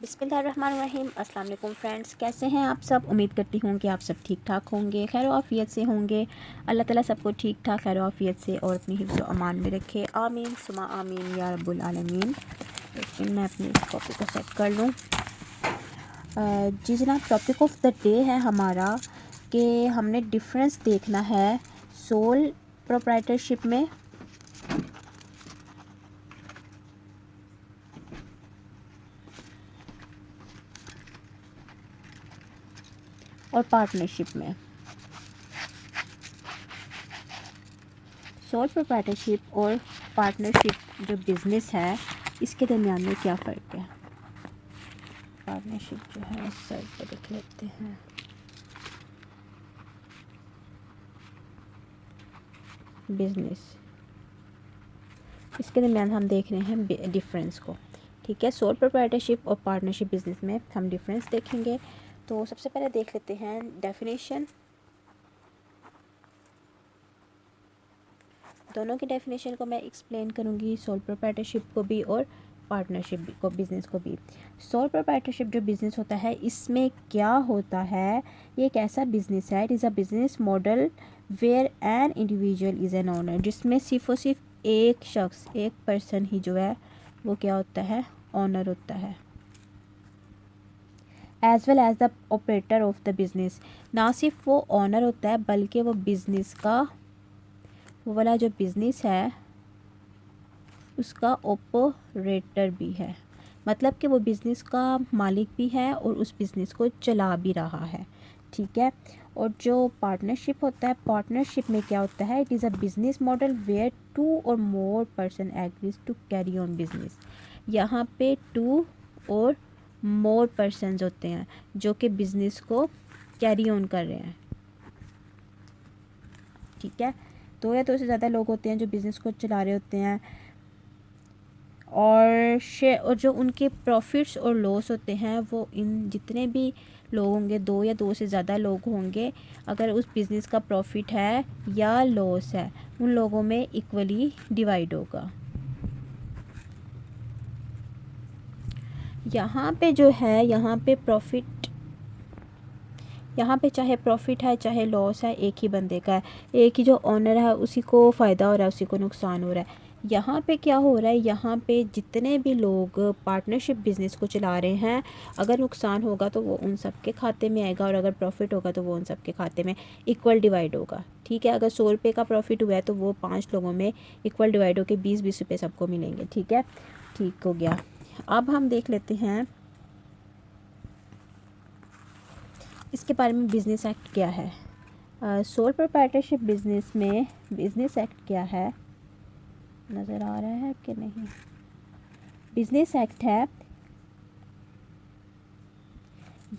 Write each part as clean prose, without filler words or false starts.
बिस्मिल्लाहिर्रहमानिर्रहीम। अस्सलाम वालेकुम फ्रेंड्स, कैसे हैं आप सब। उम्मीद करती हूँ कि आप सब ठीक ठाक होंगे, खैर आफ़ियत से होंगे। अल्लाह ताला सबको ठीक ठाक खैर आफ़ियत से और अपनी हिफ्ज़ व अमान में रखे, आमीन सुमा आमीन या रब्बुल आलमीन। लेकिन मैं अपनी इस टॉपिक को सेट कर लूँ। जी जनाब, टॉपिक ऑफ द डे है हमारा कि हमने डिफरेंस देखना है सोल प्रोप्राइटरशिप में और पार्टनरशिप में। सोल प्रोप्राइटरशिप और पार्टनरशिप जो बिज़नेस है इसके दरमियान में क्या फ़र्क है। पार्टनरशिप जो है साइड पर देख लेते हैं। बिज़नेस, इसके दरमियान हम देख रहे हैं डिफरेंस को। ठीक है, सोल प्रोप्राइटरशिप और पार्टनरशिप बिज़नेस में हम डिफरेंस देखेंगे। तो सबसे पहले देख लेते हैं डेफिनेशन। दोनों की डेफिनेशन को मैं एक्सप्लेन करूँगी, सोल प्रोप्राइटरशिप को भी और पार्टनरशिप को, बिज़नेस को भी। सोल प्रोप्राइटरशिप जो बिज़नेस होता है इसमें क्या होता है, ये एक ऐसा बिज़नेस है, it is a business model where an individual is an owner, जिसमें सिर्फ और सिर्फ एक शख्स, एक पर्सन ही जो है वो क्या होता है, ओनर होता है। As well as the operator of the business, ना सिर्फ वो ओनर होता है बल्कि वो बिज़नेस का, वो वाला जो बिज़नेस है उसका ऑपरेटर भी है। मतलब कि वो बिज़नेस का मालिक भी है और उस बिज़नेस को चला भी रहा है। ठीक है। और जो पार्टनरशिप होता है, पार्टनरशिप में क्या होता है, it is a business model where 2 or more person agrees to carry on business. यहाँ पे 2 और मोर पर्सनस होते हैं जो कि बिज़नेस को कैरी ऑन कर रहे हैं। ठीक है, 2 या 2 से ज़्यादा लोग होते हैं जो बिज़नेस को चला रहे होते हैं। और जो उनके प्रॉफिट्स और लॉस होते हैं वो इन जितने भी लोग होंगे, 2 या 2 से ज़्यादा लोग होंगे, अगर उस बिज़नेस का प्रॉफिट है या लॉस है उन लोगों में इक्वली डिवाइड होगा। यहाँ पे जो है, यहाँ पे प्रॉफिट, यहाँ पे चाहे प्रॉफिट है चाहे लॉस है एक ही बंदे का है, एक ही जो ओनर है उसी को फ़ायदा हो रहा है, उसी को नुकसान हो रहा है। यहाँ पे क्या हो रहा है, यहाँ पे जितने भी लोग पार्टनरशिप बिज़नेस को चला रहे हैं, अगर नुकसान होगा तो वो उन सब के खाते में आएगा और अगर प्रॉफिट होगा तो वो उन सब के खाते में इक्वल डिवाइड होगा। ठीक है, अगर 100 रुपये का प्रॉफिट हुआ है तो वो 5 लोगों में इक्वल डिवाइड होकर 20-20 रुपये सबको मिलेंगे। ठीक है, ठीक हो गया। अब हम देख लेते हैं इसके बारे में, बिज़नेस एक्ट क्या है। सोल प्रोप्राइटरशिप बिज़नेस में बिज़नेस एक्ट क्या है, नज़र आ रहा है कि नहीं। बिज़नेस एक्ट है,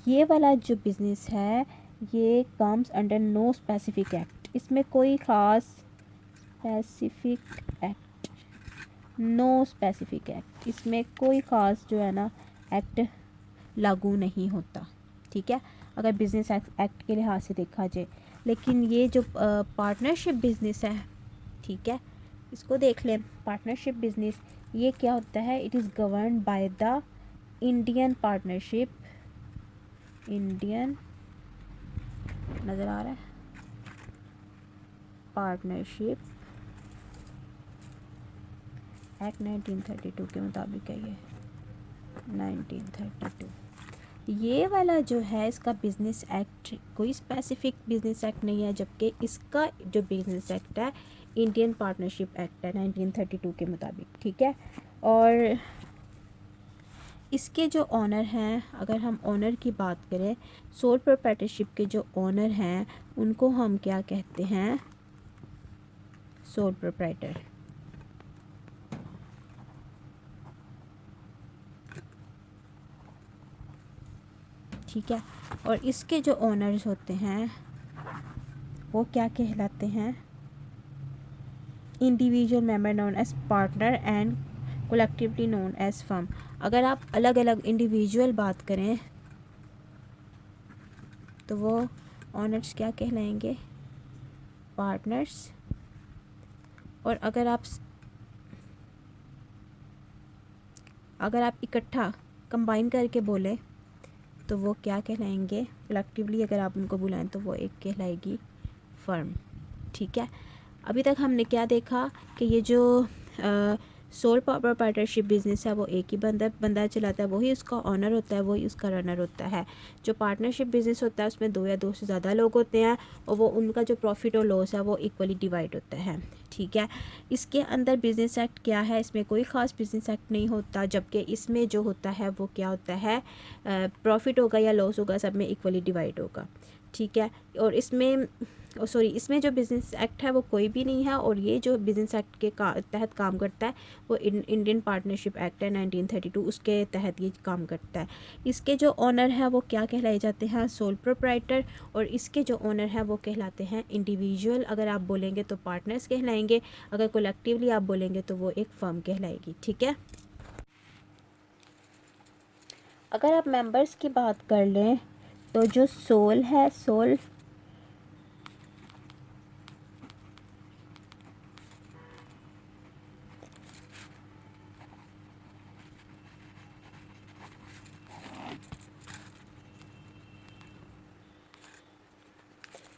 ये वाला जो बिज़नेस है ये comes under no specific act, इसमें कोई ख़ास specific act, no specific act, इसमें कोई ख़ास जो है ना एक्ट लागू नहीं होता। ठीक है, अगर बिज़नेस एक्ट के लिहाज से देखा जाए। लेकिन ये जो पार्टनरशिप बिज़नेस है, ठीक है, इसको देख लें। पार्टनरशिप बिज़नेस ये क्या होता है, it is govern by the Indian partnership, Indian, नज़र आ रहा है, पार्टनरशिप एक्ट 1932 के मुताबिक है ये, 1932। ये वाला जो है इसका बिज़नेस एक्ट कोई स्पेसिफिक बिज़नेस एक्ट नहीं है, जबकि इसका जो बिज़नेस एक्ट है इंडियन पार्टनरशिप एक्ट है 1932 के मुताबिक। ठीक है, और इसके जो ओनर हैं, अगर हम ओनर की बात करें, सोल प्रोप्राइटरशिप के जो ओनर हैं उनको हम क्या कहते हैं, सोल प्रोप्राइटर। ठीक है, और इसके जो ओनर्स होते हैं वो क्या कहलाते हैं, individual member known as partner and collectively known as firm. अगर आप अलग अलग इंडिविजुअल बात करें तो वो ओनर्स क्या कहलाएंगे, पार्टनर्स। और अगर आप इकट्ठा कंबाइन करके बोले तो वो क्या कहलाएंगे, कलेक्टिवली अगर आप उनको बुलाएं तो वो एक कहलाएगी फर्म। ठीक है, अभी तक हमने क्या देखा कि ये जो सोल प्रोप्राइटरशिप बिजनेस है वो एक ही बंदा चलाता है, वही उसका ऑनर होता है, वही उसका रनर होता है। जो पार्टनरशिप बिजनेस होता है उसमें 2 या 2 से ज़्यादा लोग होते हैं और वो उनका जो प्रॉफिट और लॉस है वो इक्वली डिवाइड होता है। ठीक है, इसके अंदर बिजनेस एक्ट क्या है, इसमें कोई ख़ास बिजनेस एक्ट नहीं होता, जबकि इसमें जो होता है वो क्या होता है, प्रॉफिट होगा या लॉस होगा सब में इक्वली डिवाइड होगा। ठीक है, और इसमें इसमें जो बिज़नेस एक्ट है वो कोई भी नहीं है, और ये जो बिज़नेस एक्ट के तहत काम करता है वो इंडियन पार्टनरशिप एक्ट है 1932, उसके तहत ये काम करता है। इसके जो ओनर हैं वो क्या कहलाए जाते हैं, सोल प्रोप्राइटर, और इसके जो ओनर हैं वो कहलाते हैं इंडिविजुअल। अगर आप बोलेंगे तो पार्टनर्स कहलाएंगे, अगर कलेक्टिवली आप बोलेंगे तो वो एक फर्म कहलाएगी। ठीक है, अगर आप मेंबर्स की बात कर लें तो जो सोल है, सोल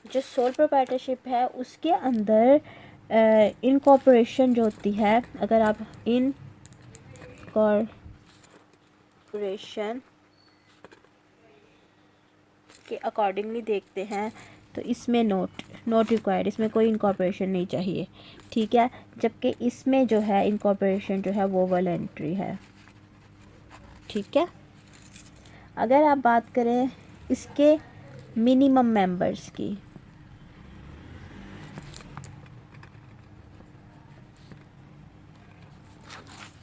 जो सोल प्रोप्राइटरशिप है उसके अंदर इनकॉर्पोरेशन जो होती है, अगर आप इनकॉर्पोरेशन के अकॉर्डिंगली देखते हैं तो इसमें नोट रिक्वायर्ड, इसमें कोई इनकॉर्पोरेशन नहीं चाहिए। ठीक है, जबकि इसमें जो है इनकॉर्पोरेशन जो है वो वॉलंटरी है। ठीक है, अगर आप बात करें इसके मिनिमम मेंबर्स की,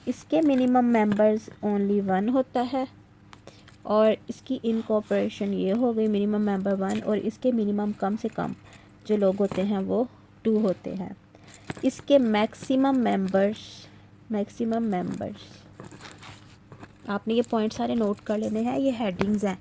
इसके मिनिमम मेंबर्स ओनली 1 होता है, और इसकी इनकॉर्पोरेशन ये हो गई मिनिमम मेंबर 1, और इसके मिनिमम कम से कम जो लोग होते हैं वो 2 होते हैं। इसके मैक्सिमम मेंबर्स आपने ये पॉइंट सारे नोट कर लेने हैं, ये हेडिंग्स हैं।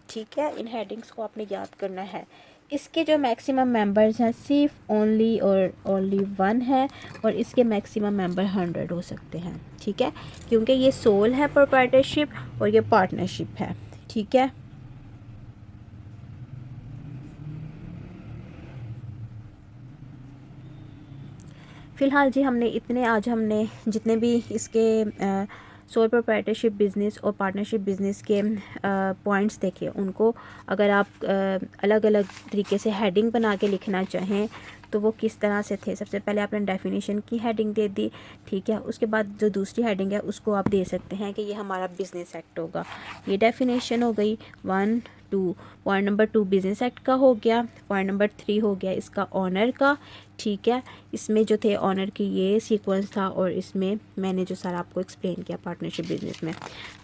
ठीक है, इन हेडिंग्स को आपने याद करना है। इसके जो मैक्सिमम मेंबर्स हैं सिर्फ ओनली 1 है, और इसके मैक्सिमम मेंबर 100 हो सकते हैं। ठीक है, क्योंकि ये सोल है प्रोप्राइटरशिप और ये पार्टनरशिप है। ठीक है, फ़िलहाल जी आज हमने जितने भी इसके सोल प्रोप्राइटरशिप बिज़नेस और पार्टनरशिप बिज़नेस के पॉइंट्स देखे, उनको अगर आप अलग अलग तरीके से हेडिंग बना के लिखना चाहें तो वो किस तरह से थे। सबसे पहले आपने डेफिनेशन की हेडिंग दे दी। ठीक है, उसके बाद जो दूसरी हेडिंग है उसको आप दे सकते हैं कि ये हमारा बिज़नेस एक्ट होगा। ये डेफिनेशन हो गई 1 2। पॉइंट नंबर 2 बिज़नेस एक्ट का हो गया। पॉइंट नंबर 3 हो गया इसका ऑनर का। ठीक है, इसमें जो थे ऑनर की ये सीक्वेंस था, और इसमें मैंने जो सारा आपको एक्सप्लेन किया पार्टनरशिप बिजनेस में।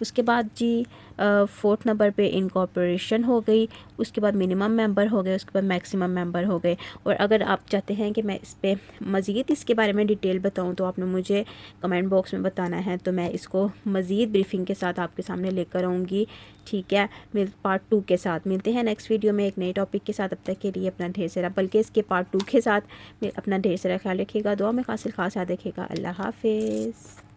उसके बाद जी 4th नंबर पे इनकॉर्पोरेशन हो गई। उसके बाद मिनिमम मेंबर हो गए, उसके बाद मैक्सिमम मेंबर हो गए। और अगर आप चाहते हैं कि मैं इस पर मज़ीद इसके बारे में डिटेल बताऊं तो आपने मुझे कमेंट बॉक्स में बताना है, तो मैं इसको मज़ीद ब्रीफिंग के साथ आपके सामने लेकर आऊँगी। ठीक है, पार्ट 2 के साथ मिलते हैं नेक्स्ट वीडियो में एक नए टॉपिक के साथ। अब तक के लिए अपना ढेर सारा, बल्कि इसके पार्ट 2 के साथ अपना ढेर सारा ख्याल रखिएगा। दुआ में खास याद रखिएगा। अल्लाह हाफिज़।